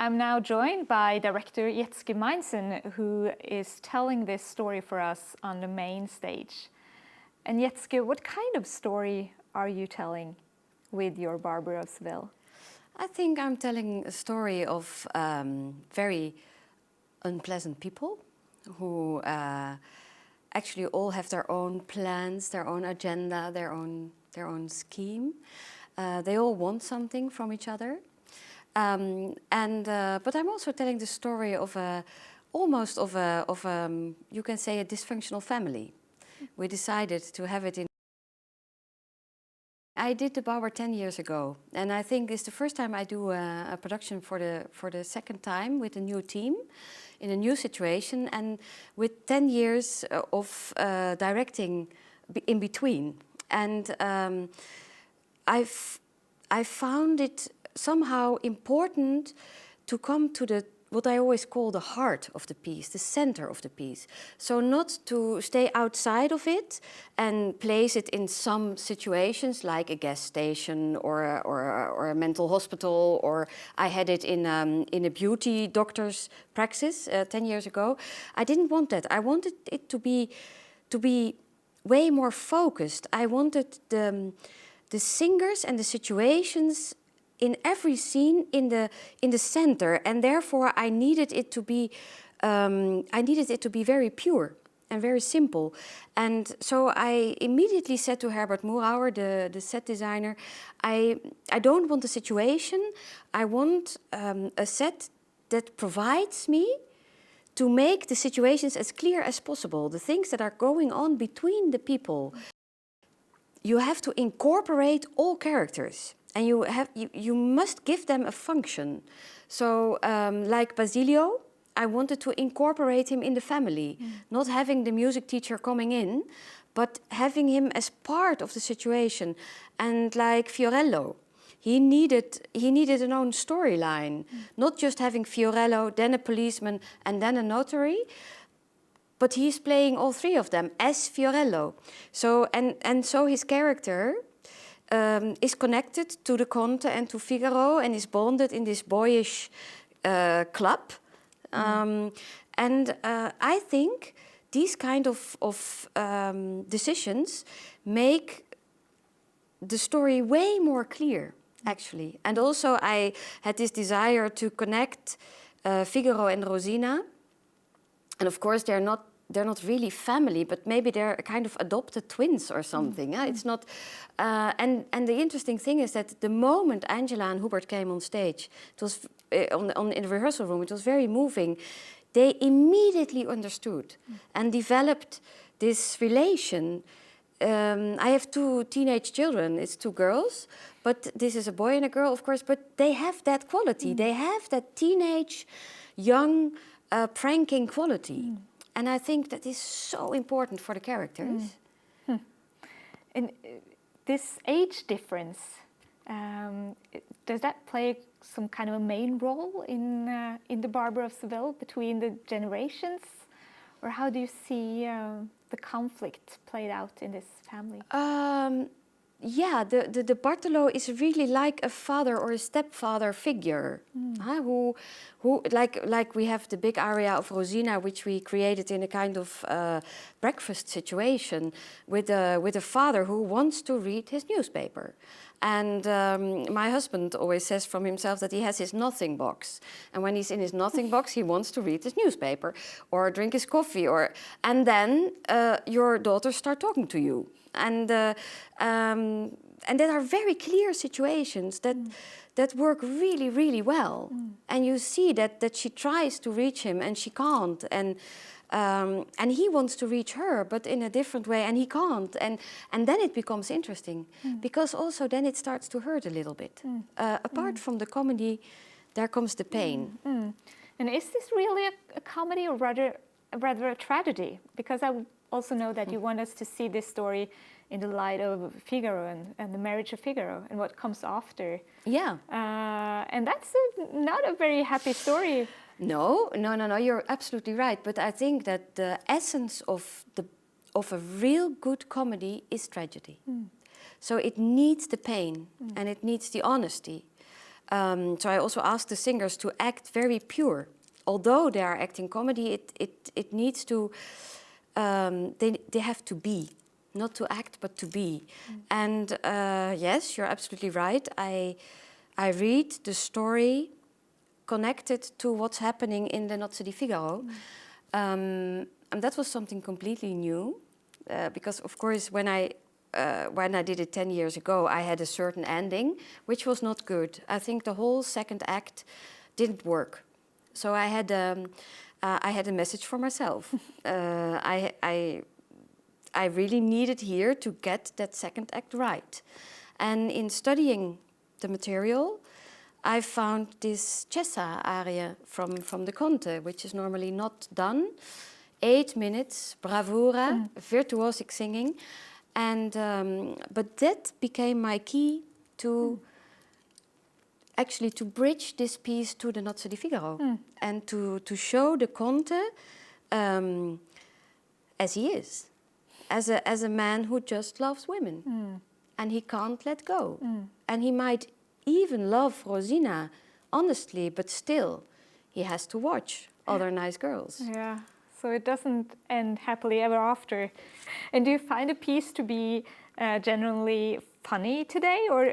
I'm now joined by director Jetske Meinsen, who is telling this story for us on the main stage. And Jetske, what kind of story are you telling with your Barber of Seville? I think I'm telling a story of very unpleasant people who actually all have their own plans, their own agenda, their own scheme. They all want something from each other. But I'm also telling the story of almost of you can say a dysfunctional family. We decided to have it in. I did the Barber 10 years ago, and I think it's the first time I do a production for the second time with a new team, in a new situation, and with 10 years of directing in between. And I found it somehow important to come to the what I always call the heart of the piece, the center of the piece. So not to stay outside of it and place it in some situations like a gas station or a mental hospital, or I had it in a beauty doctor's practice 10 years ago. I didn't want that. I wanted it to be way more focused. I wanted the singers and the situations in every scene in the center, and therefore I needed it to be very pure and very simple. And so I immediately said to Herbert Moerauer, the set designer, I don't want a situation. I want a set that provides me to make the situations as clear as possible, the things that are going on between the people. You have to incorporate all characters. And you must give them a function. So like Basilio, I wanted to incorporate him in the family, not having the music teacher coming in, but having him as part of the situation. And like Fiorello, he needed an own storyline, not just having Fiorello, then a policeman, and then a notary. But he's playing all three of them as Fiorello. So and so his character is connected to the Conte and to Figaro and is bonded in this boyish club. I think these kind of decisions make the story way more clear, actually. And also I had this desire to connect Figaro and Rosina. And of course they're not really family, but maybe they're a kind of adopted twins or something. It's not, and the interesting thing is that the moment Angela and Hubert came on stage, it was in the rehearsal room, it was very moving. They immediately understood and developed this relation. I have two teenage children, it's two girls, but this is a boy and a girl, of course, but they have that quality. They have that teenage, young, pranking quality. And I think that is so important for the characters. And this age difference, does that play some kind of a main role in the Barber of Seville between the generations? Or how do you see the conflict played out in this family? Yeah, the Bartolo is really like a father or a stepfather figure, who like we have the big aria of Rosina, which we created in a kind of breakfast situation with a father who wants to read his newspaper. And my husband always says from himself that he has his nothing box, and when he's in his nothing box, he wants to read his newspaper or drink his coffee, and then your daughters start talking to you. And there are very clear situations that work really, really well. And you see that she tries to reach him and she can't. And he wants to reach her, but in a different way, and he can't. And then it becomes interesting, because also then it starts to hurt a little bit. Apart from the comedy, there comes the pain. And is this really a comedy, or rather a tragedy? Because I also know that you want us to see this story in the light of Figaro and the marriage of Figaro and what comes after. Yeah. And that's not a very happy story. No, you're absolutely right. But I think that the essence of a real good comedy is tragedy. So it needs the pain and it needs the honesty. So I also asked the singers to act very pure. Although they are acting comedy, it needs to, they have to be, not to act, but to be. And yes, you're absolutely right. I read the story connected to what's happening in the Nozze di Figaro. And that was something completely new. Because of course, when I did it 10 years ago, I had a certain ending, which was not good. I think the whole second act didn't work. So I had a message for myself. I really needed here to get that second act right. And in studying the material, I found this Cessa aria from the Conte, which is normally not done. 8 minutes, bravura, virtuosic singing. And, but that became my key to actually to bridge this piece to the Nozze di Figaro. And to show the Conte as he is, as a man who just loves women. And he can't let go. And he might even love Rosina, honestly, but still, he has to watch other nice girls. Yeah, so it doesn't end happily ever after. And do you find the piece to be generally funny today, or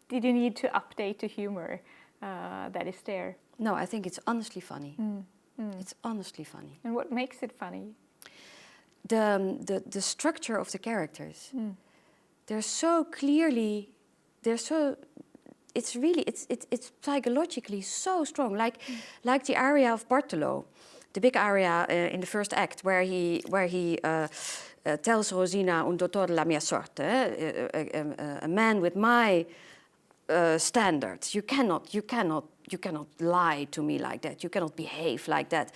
did you need to update the humor that is there? No, I think it's honestly funny. It's honestly funny. And what makes it funny? The structure of the characters. They're so clearly, it's psychologically so strong. Like the aria of Bartolo, the big aria in the first act, where he tells Rosina, un dottor della mia sorte, a man with my standards. You cannot lie to me like that. You cannot behave like that.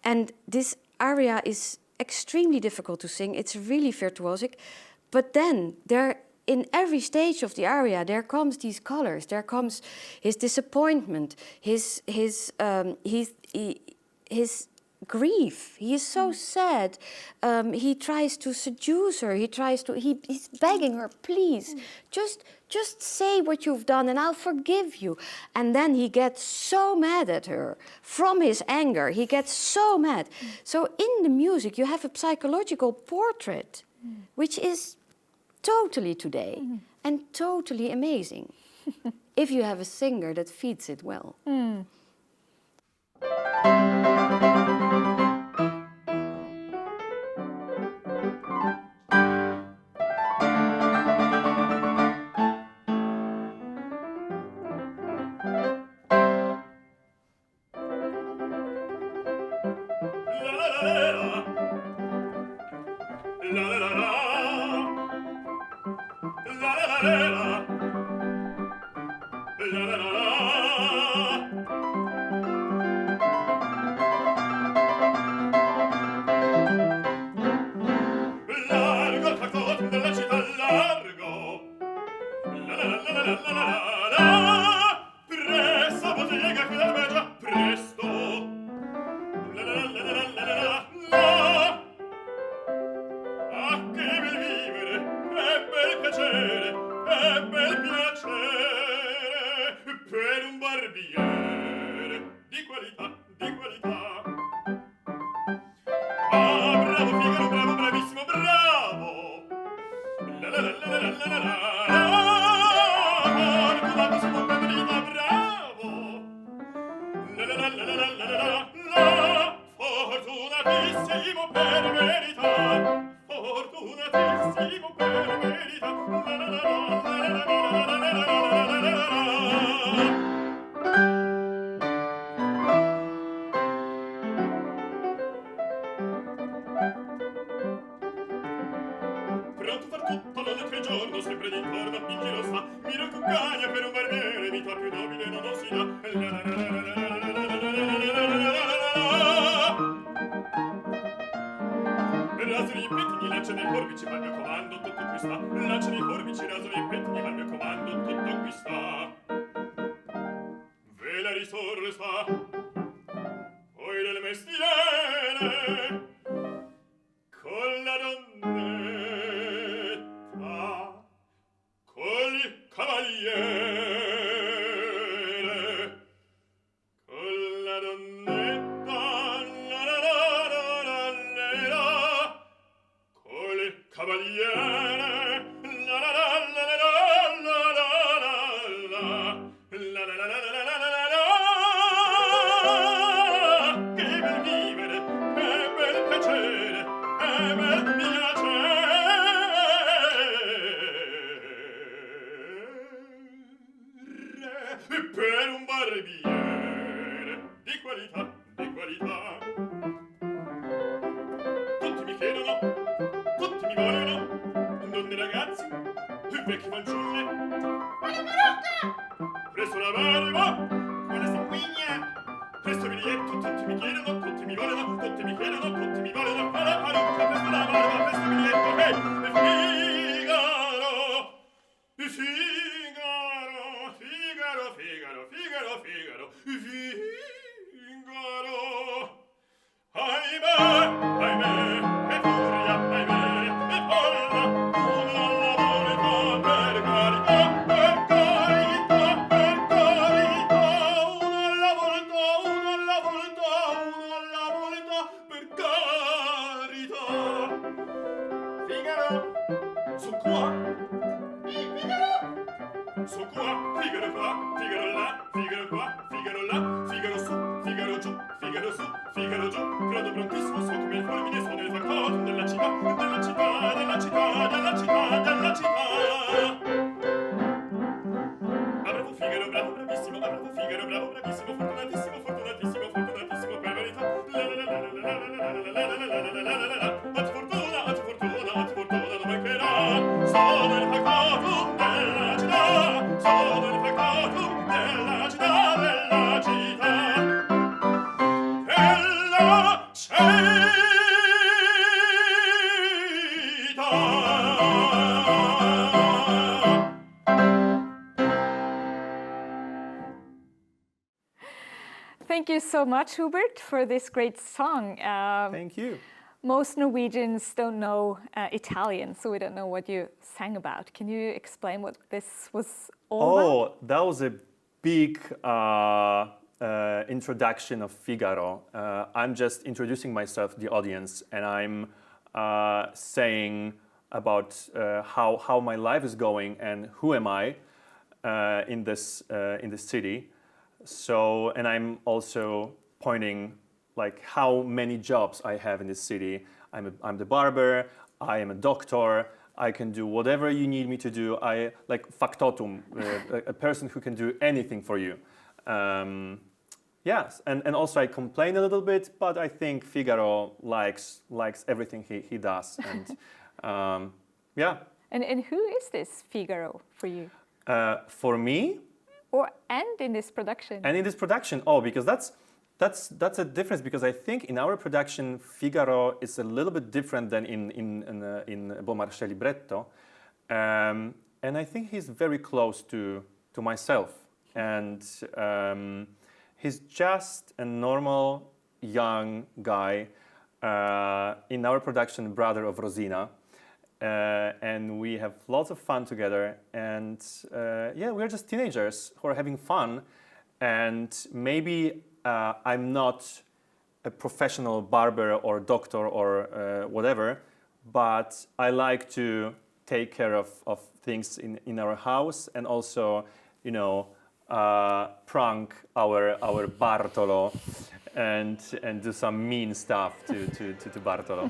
And this aria is extremely difficult to sing. It's really virtuosic. But then in every stage of the aria, there comes these colors. There comes his disappointment, his grief. He is so sad. He tries to seduce her. He's begging her, please, just say what you've done and I'll forgive you. And then he gets so mad at her from his anger. He gets so mad. So in the music, you have a psychological portrait, which is totally today and totally amazing if you have a singer that feeds it well. cavaliere, la la la la la la la la la la la che bel vivere, che bel piacere, che bel piacere per un barbiere di qualità, di qualità. Tutti mi chiedono, tutti mi vogliono, donne e ragazzi, vecchi fanciulle. Voglio Marocca! Presto la barba, buona sanguigna, presto il biglietto, tutti mi chiedono, tutti mi vogliono, tutti mi chiedono, tutti mi vogliono, la parrucca, presto la barba, presto il biglietto, hey! Figaro, Figaro, Figaro, Figaro, Figaro, Figaro. Ahimè, ahimè, che furia, ahimè, che folla, una alla volta, per carità, per carità, per carità, una alla volta, una alla volta, una alla volta, per carità. Figaro, su qua. Figaro. Su qua, Figaro qua, Figaro là, Figaro qua, Figaro là, Figaro su, Figaro giù, Figaro su, Figaro giù, credo prontissimo, so come il fulmine, sono il factotum della città, della città, della città, della città, della città. Ah, bravo Figaro, bravo, bravissimo, ah, bravo Figaro, bravo, bravissimo, fortunatissimo, fortunatissimo, fortunatissimo, per verità. Atti fortuna, non mancherà, sono il factotum della città, sono il factotum della città, della città, della città. Thank you so much, Hubert, for this great song. Thank you. Most Norwegians don't know Italian, so we don't know what you sang about. Can you explain what this was all about? Oh, that was a big introduction of Figaro. I'm just introducing myself to the audience, and I'm saying about how my life is going and who am I in this city. So, and I'm also pointing like how many jobs I have in this city. I'm the barber, I am a doctor, I can do whatever you need me to do. I like factotum, a person who can do anything for you. Yes, and also I complain a little bit, but I think Figaro likes everything he does, and yeah. And who is this Figaro for you? For me, And in this production? and in this production, oh, because that's a difference, because I think in our production Figaro is a little bit different than in Beaumarchais libretto, and I think he's very close to myself, and he's just a normal young guy in our production, brother of Rosina, and we have lots of fun together, and yeah, we're just teenagers who are having fun, and maybe I'm not a professional barber or doctor or whatever, but I like to take care of things in our house, and also, you know, prank our Bartolo and do some mean stuff to Bartolo.